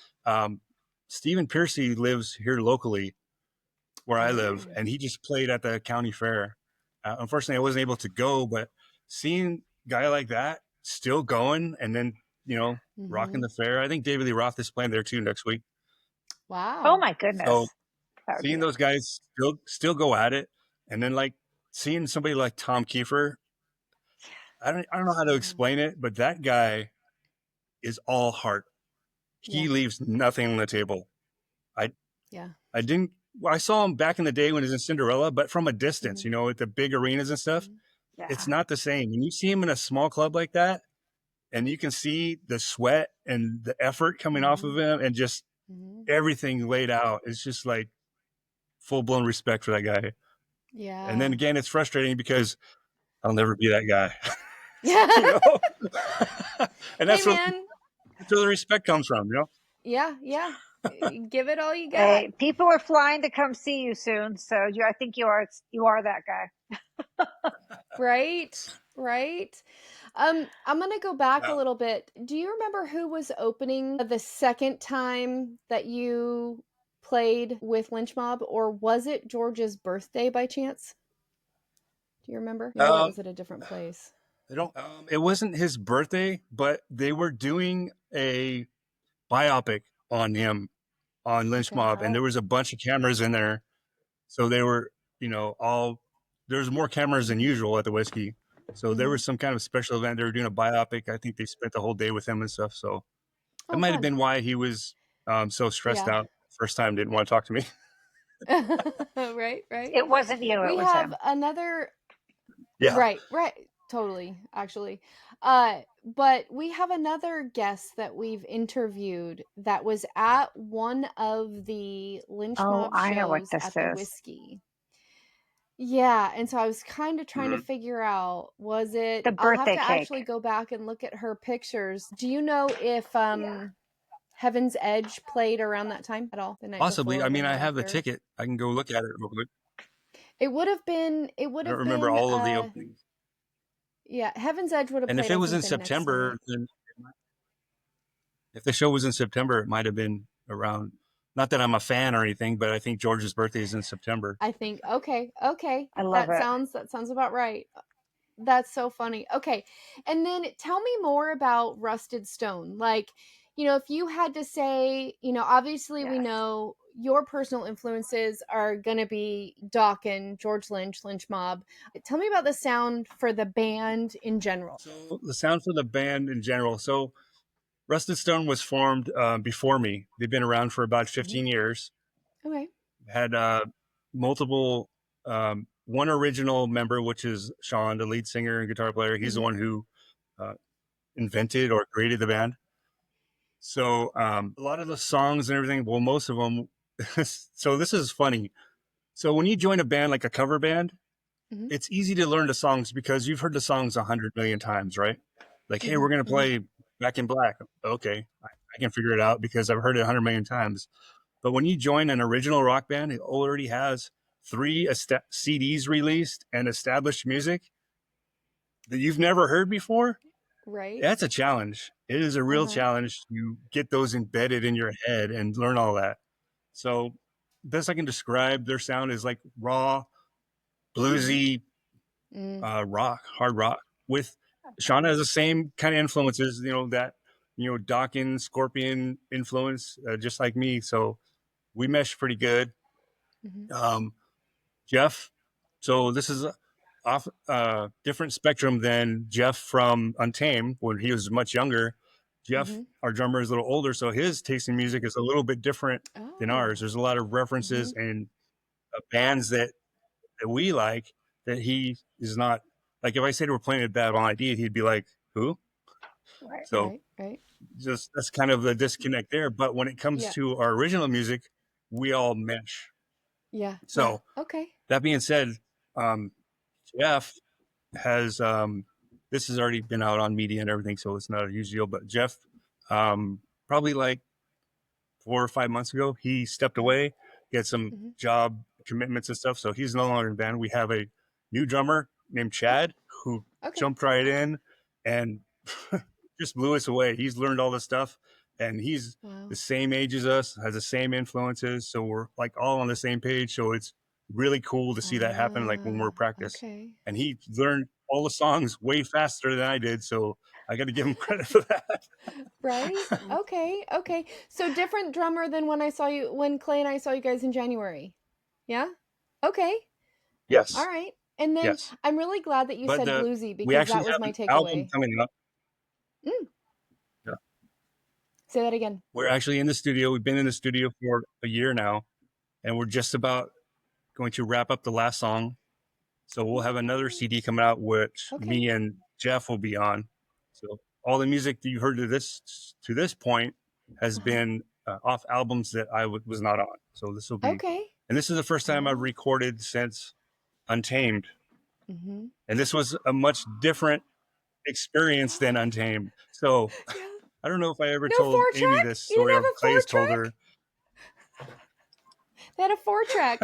Stephen Piercy lives here locally where I live, and he just played at the county fair. Unfortunately, I wasn't able to go, but seeing a guy like that still going, and then rocking the fair. I think David Lee Roth is playing there too next week. Wow! Oh my goodness! So seeing those guys still go at it, and then like seeing somebody like Tom Kiefer, I don't know how to explain it, but that guy is all heart. He leaves nothing on the table. I didn't. Well, I saw him back in the day when he was in Cinderella, but from a distance, at the big arenas and stuff. It's not the same. When you see him in a small club like that, and you can see the sweat and the effort coming off of him, and just everything laid out, it's just like full blown respect for that guy. Yeah. And then again, it's frustrating because I'll never be that guy. And that's where the respect comes from, Yeah. Give it all you got. Hey, people are flying to come see you soon, so I think you are that guy. Right. I'm gonna go back a little bit. Do you remember who was opening the second time that you played with Lynch Mob, or was it George's birthday by chance? Do you remember? Maybe that was at a different place. It wasn't his birthday, but they were doing a biopic on him on Lynch Mob, and there was a bunch of cameras in there. So they were, there's more cameras than usual at the Whisky. So there was some kind of special event. They were doing a biopic. I think they spent the whole day with him and stuff. So that might have been why he was so stressed out. First time, didn't want to talk to me. Right. It wasn't you. We have another. Yeah. Right. Totally, actually. But we have another guest that we've interviewed that was at one of the Lynch Mob shows at the Whisky. Yeah, and so I was kind of trying to figure out, was it the birthday I'll have to cake. actually go back and look at her pictures. Do you know if Heaven's Edge played around that time at all? The night Possibly. before I mean, I have the ticket. I can go look at it real quick. It would have been. I don't remember all of the openings. Yeah, Heaven's Edge would have. And if it was in September, then if the show was in September, it might have been around. Not that I'm a fan or anything, but I think George's birthday is in September. I think okay. I love it. That sounds about right. That's so funny. Okay, and then tell me more about Rusted Stone. Like, if you had to say, obviously we know your personal influences are going to be Dokken, George Lynch, Lynch Mob. Tell me about the sound for the band in general. So the sound for the band in general. So Rusted Stone was formed before me. They've been around for about 15 years. Okay. Had multiple, one original member, which is Sean, the lead singer and guitar player. He's the one who invented or created the band. So a lot of the songs and everything, well, most of them. So this is funny. So when you join a band, like a cover band, it's easy to learn the songs because you've heard the songs 100 million times, right? Like, hey, we're going to play Back in Black. Okay, I can figure it out because I've heard it 100 million times. But when you join an original rock band, it already has 3 CDs released and established music that you've never heard before. Right. That's a challenge. It is a real challenge to get those embedded in your head and learn all that. So best I can describe their sound is like raw, bluesy, rock, hard rock. With Shauna has the same kind of influences, that, Dokken, Scorpion influence, just like me. So we mesh pretty good. Jeff, so this is off different spectrum than Jeff from Untamed when he was much younger. Jeff, our drummer, is a little older, so his taste in music is a little bit different than ours. There's a lot of references and bands that we like that he is not. Like if I said we're playing a Bad Idea, he'd be like, "Who?" Right. So just that's kind of the disconnect there. But when it comes to our original music, we all mesh. Yeah. So that being said, Jeff has this has already been out on media and everything, so it's not a huge deal. But Jeff, probably like 4 or 5 months ago, he stepped away. He had some job commitments and stuff, so he's no longer in the band. We have a new drummer named Chad who jumped right in and just blew us away. He's learned all this stuff, and he's the same age as us, has the same influences, so we're like all on the same page. So it's really cool to see that happen, like when we're practice. And he learned all the songs way faster than I did, so I got to give him credit for that. Right? Okay. So different drummer than when Clay and I saw you guys in January. Yeah? Okay. Yes. All right. And then yes. I'm really glad that you said bluesy, because that was my takeaway. Album coming up. Yeah. Say that again. We're actually in the studio. We've been in the studio for a year now, and we're just about going to wrap up the last song. So we'll have another CD coming out, which me and Jeff will be on. So all the music that you heard to this point has been off albums that I was not on. So this will be and this is the first time I've recorded since Untamed, and this was a much different experience than Untamed. So I don't know if I ever told Amy this story, or Clay's told her. They had a 4-track,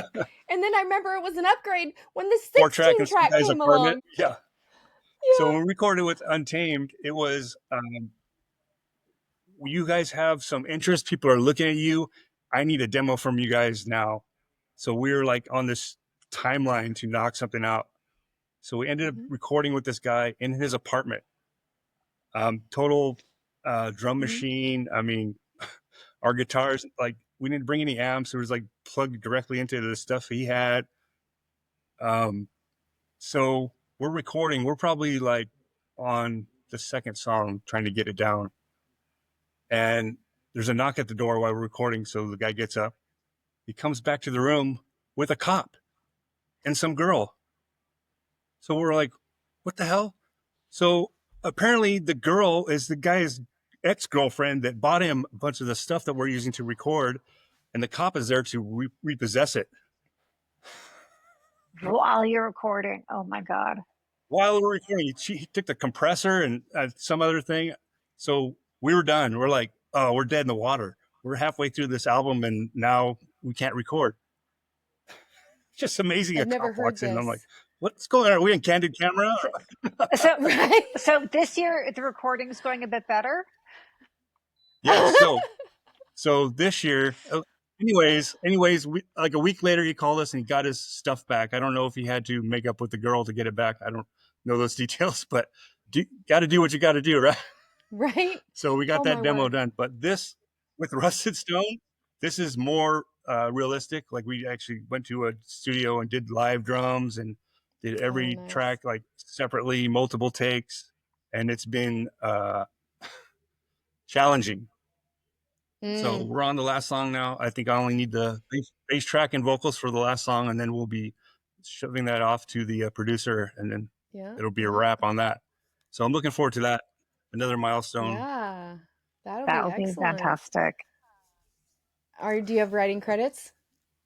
and then I remember it was an upgrade when the 16-track came along. Yeah. So when we recorded with Untamed, it was you guys have some interest. People are looking at you. I need a demo from you guys now. So we were like on this timeline to knock something out. So we ended up recording with this guy in his apartment. Total drum machine. I mean, our guitars, like, we didn't bring any amps. It was like plugged directly into the stuff he had. So we're recording. We're probably like on the second song trying to get it down. And there's a knock at the door while we're recording. So the guy gets up. He comes back to the room with a cop and some girl. So we're like, what the hell? So apparently the girl is the guy's ex-girlfriend that bought him a bunch of the stuff that we're using to record. And the cop is there to repossess it. While you're recording. Oh my God. While we're recording, he took the compressor and some other thing. So we were done. We're like, oh, we're dead in the water. We're halfway through this album and now we can't record. Just amazing. I've never heard this. I'm like, what's going on? Are we in candid camera? So this year the recording is going a bit better. Yeah. So this year, anyways, like a week later, he called us and he got his stuff back. I don't know if he had to make up with the girl to get it back. I don't know those details, but got to do what you got to do, right? Right. So we got that demo done. But this, with Rusted Stone, this is more realistic. Like, we actually went to a studio and did live drums and did every track like separately, multiple takes, and it's been challenging. So we're on the last song now. I think I only need the bass track and vocals for the last song, and then we'll be shoving that off to the producer, and then it'll be a wrap on that. So I'm looking forward to that. Another milestone. Yeah, that'll be fantastic. Do you have writing credits?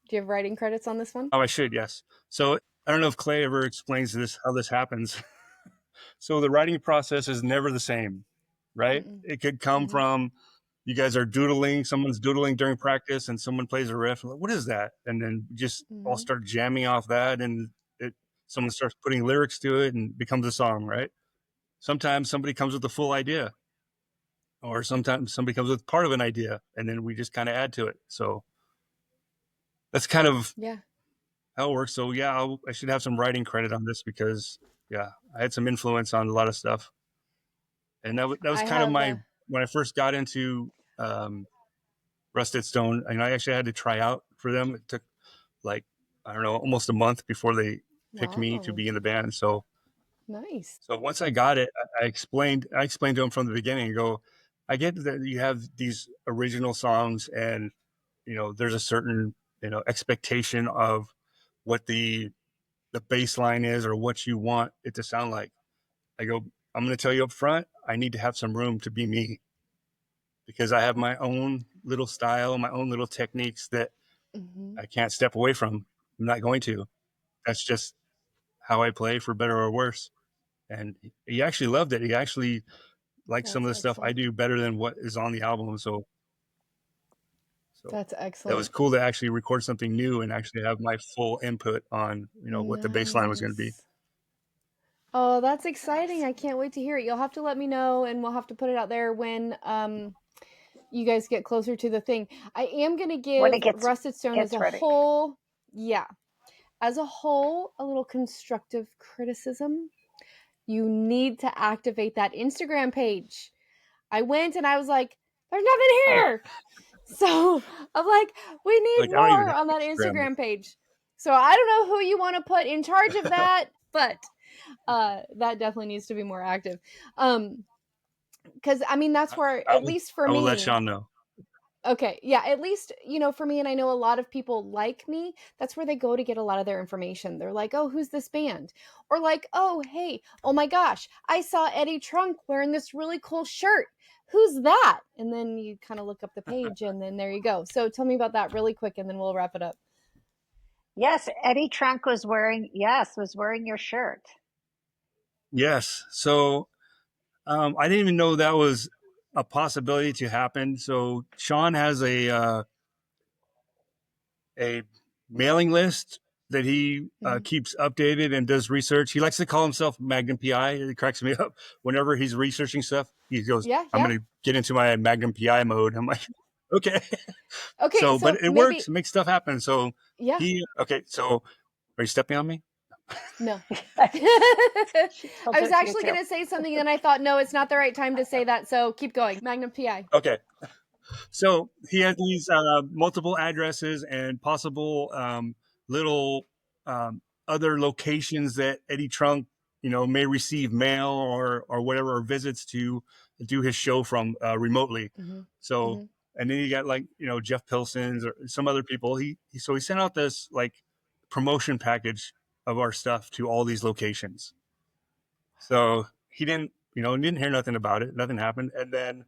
Do you have writing credits on this one? Oh, I should, yes. So I don't know if Clay ever explains how this happens. So the writing process is never the same, right? It could come from, you guys are doodling, someone's doodling during practice and someone plays a riff. Like, what is that? And then just all start jamming off that, and someone starts putting lyrics to it and becomes a song, right? Sometimes somebody comes with the full idea, or sometimes somebody comes with part of an idea, and then we just kind of add to it. So that's kind of how it works. So I should have some writing credit on this because I had some influence on a lot of stuff. And that was kind of when I first got into Rusted Stone, and I actually had to try out for them. It took like, I don't know, almost a month before they picked me to be in the band. So nice. So once I got it, I explained to them from the beginning, I get that you have these original songs and, there's a certain, expectation of what the bass line is or what you want it to sound like. I go, I'm going to tell you up front, I need to have some room to be me, because I have my own little style, my own little techniques that I can't step away from. I'm not going to. That's just how I play, for better or worse. And he actually loved it. He actually liked some of the stuff I do better than what is on the album. So that's excellent. That was cool to actually record something new and actually have my full input on, what the bass line was going to be. Oh, that's exciting. I can't wait to hear it. You'll have to let me know, and we'll have to put it out there when you guys get closer to the thing. I am going to give Rusted Stone as a whole, as a whole, a little constructive criticism. You need to activate that Instagram page. I went and I was like, there's nothing here. So I'm like, we need more on that Instagram page. So I don't know who you want to put in charge of that, but that definitely needs to be more active. Because I mean, that's where, at least for me, I will let Sean know. Okay. Yeah. At least, for me, and I know a lot of people like me, that's where they go to get a lot of their information. They're like, oh, who's this band? Or like, oh, hey, oh my gosh, I saw Eddie Trunk wearing this really cool shirt. Who's that? And then you kind of look up the page and then there you go. So tell me about that really quick and then we'll wrap it up. Yes. Eddie Trunk was wearing your shirt. Yes. So I didn't even know that was a possibility to happen. So Sean has a mailing list that he keeps updated and does research. He likes to call himself Magnum PI. It cracks me up. Whenever he's researching stuff, he goes, I'm going to get into my Magnum PI mode. I'm like, okay. Okay. So but it works. It makes stuff happen. So yeah. So are you stepping on me? No. I was actually going to say something and I thought, no, it's not the right time to say that. So keep going. Magnum PI. Okay. So he has these multiple addresses and possible little other locations that Eddie Trunk, may receive mail or whatever, or visits to do his show from remotely. So, and then you got Jeff Pilson's or some other people. So he sent out this promotion package of our stuff to all these locations. So he didn't hear nothing about it. Nothing happened. And then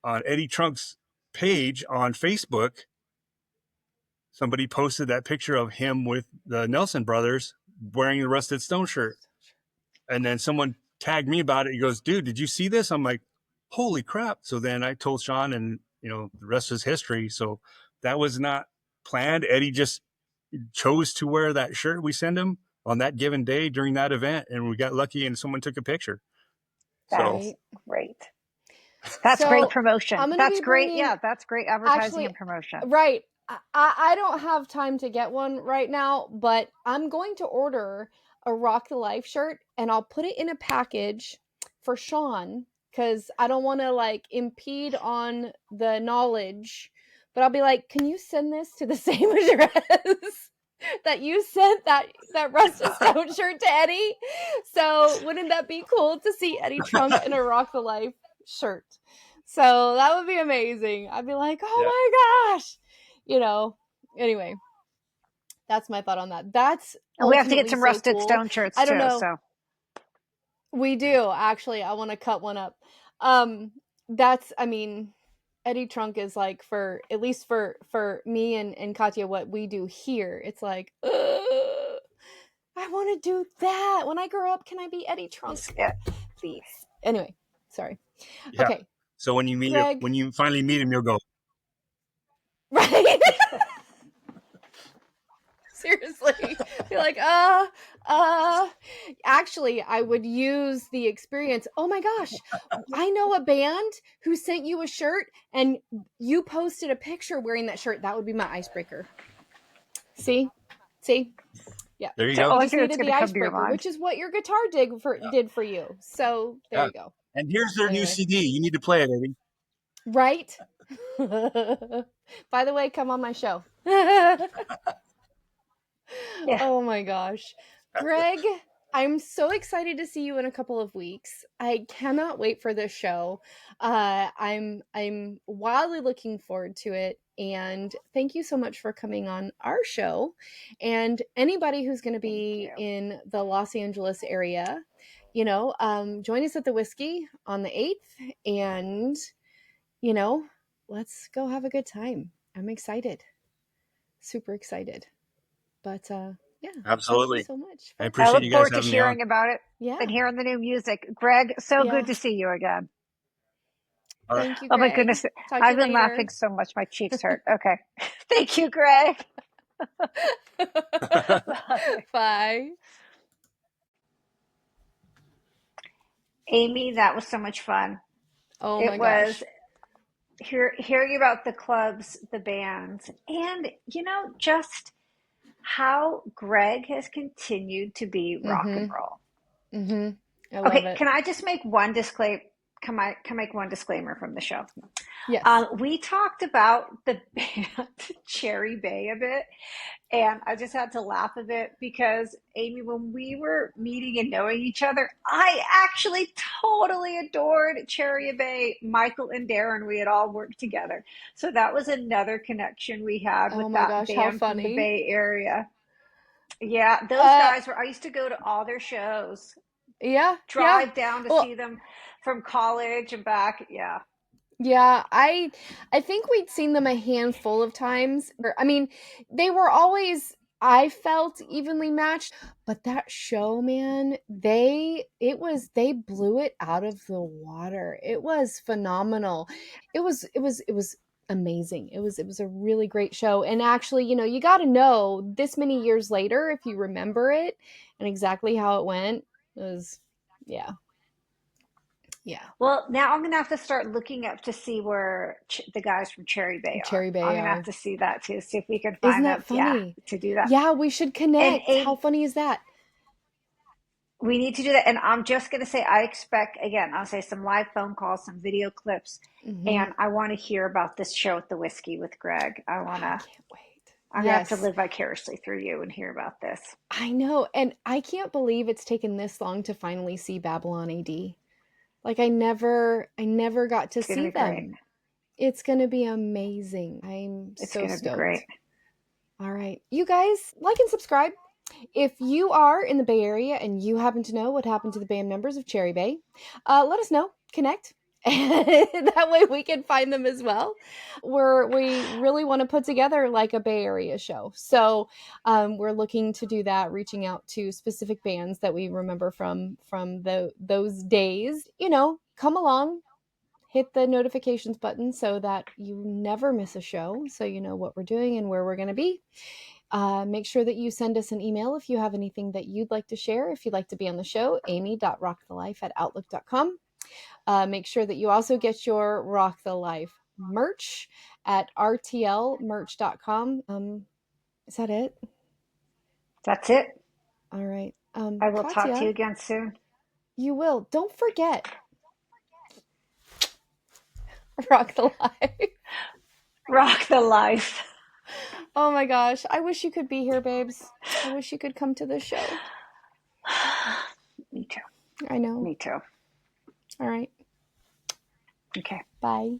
on Eddie Trunk's page on Facebook, somebody posted that picture of him with the Nelson brothers wearing the Rusted Stone shirt. And then someone tagged me about it. He goes, dude, did you see this? I'm like, holy crap. So then I told Sean, and the rest is history. So that was not planned. Eddie just chose to wear that shirt we sent him on that given day during that event. And we got lucky and someone took a picture. That's great. That's great promotion. That's great. Yeah, that's great advertising and promotion. Right. I don't have time to get one right now, but I'm going to order a Rock the Life shirt and I'll put it in a package for Sean because I don't want to impede on the knowledge. But I'll be like, can you send this to the same address that you sent that Rusted Stone shirt to Eddie? So wouldn't that be cool to see Eddie Trunk in a Rock the Life shirt? So that would be amazing. I'd be like, oh my gosh, anyway, that's my thought on that. That's we have to get some Rusted Stone shirts I don't too. know. So we do actually. I want to cut one up. Eddie Trunk is for at least for me and Katya, what we do here. It's like, I want to do that when I grow up. Can I be Eddie Trunk? Yeah. Please. Anyway, sorry. Yeah. Okay. So when you finally meet him, you'll go, right? Seriously. Be like, actually, I would use the experience. Oh my gosh, I know a band who sent you a shirt and you posted a picture wearing that shirt. That would be my icebreaker. See? Yeah. There you go. You just needed the icebreaker, which is what your guitar did for you. So there you go. And here's their new CD. You need to play it, Eddie. Right? By the way, come on my show. Yeah. Oh my gosh. Greg, I'm so excited to see you in a couple of weeks. I cannot wait for this show. I'm wildly looking forward to it. And thank you so much for coming on our show. And anybody who's going to be in the Los Angeles area, join us at the Whisky on the 8th. And, let's go have a good time. I'm excited. Super excited. But yeah, absolutely. Thank you so much. I appreciate you guys having me on. I look forward to hearing about it and hearing the new music. Greg, so good to see you again. Thank you, Greg. Oh my goodness. I've been laughing so much. My cheeks hurt. Okay. Thank you, Greg. Bye. Amy, that was so much fun. Oh my gosh. Hearing about the clubs, the bands, and, just how Greg has continued to be rock and roll. I love Okay, it. can I just make one disclaimer? Can I make one disclaimer from the show? Yes. We talked about the band Cherry Bay a bit, and I just had to laugh a bit because, Amy, when we were meeting and knowing each other, I actually totally adored Cherry Bay. Michael and Darren, we had all worked together. So that was another connection we had with Oh my that gosh, how band from the funny. Bay Area. Yeah, those guys I used to go to all their shows. Yeah. Drive down to see them from college and back. Yeah. Yeah, I think we'd seen them a handful of times. I mean, they were always, I felt, evenly matched, but that show, man, they blew it out of the water. It was phenomenal. It was amazing. It was a really great show. And actually, you got to know this many years later, if you remember it and exactly how it went, it was, yeah. Yeah. Well, now I'm gonna have to start looking up to see where the guys from Cherry Bay are. Cherry Bay I'm gonna have are. to see that too, see if we can Isn't find them. that Yeah, funny? to do that. Yeah, we should And connect. How Amy, funny is that? we need to do that. And I'm just gonna say, I expect again, I'll say some live phone calls, some video clips, Mm-hmm. and I want to hear about this show at the Whiskey with Greg. I can't wait. I'm gonna have to live vicariously through you and hear about this. I know, and I can't believe it's taken this long to finally see Babylon AD. Like I never got to see them. Great. It's gonna be amazing. It's so gonna be great. stoked. All right, you guys, like and subscribe. If you are in the Bay Area and you happen to know what happened to the band members of Cherry Bay, let us know. Connect. That way we can find them as well. We really want to put together like a Bay Area show. So we're looking to do that, reaching out to specific bands that we remember from those days. Come along, hit the notifications button so that you never miss a show, so you know what we're doing and where we're going to be. Make sure that you send us an email if you have anything that you'd like to share. If you'd like to be on the show, amy.rockthelife@outlook.com. Make sure that you also get your Rock the Life merch at rtlmerch.com. Is that it? That's it. All right. I will Katya, talk to you again soon. You will. Don't forget. Rock the Life. Rock the life. Oh my gosh. I wish you could be here, babes. I wish you could come to the show. Me too. I know. Me too. All right. Okay. Bye.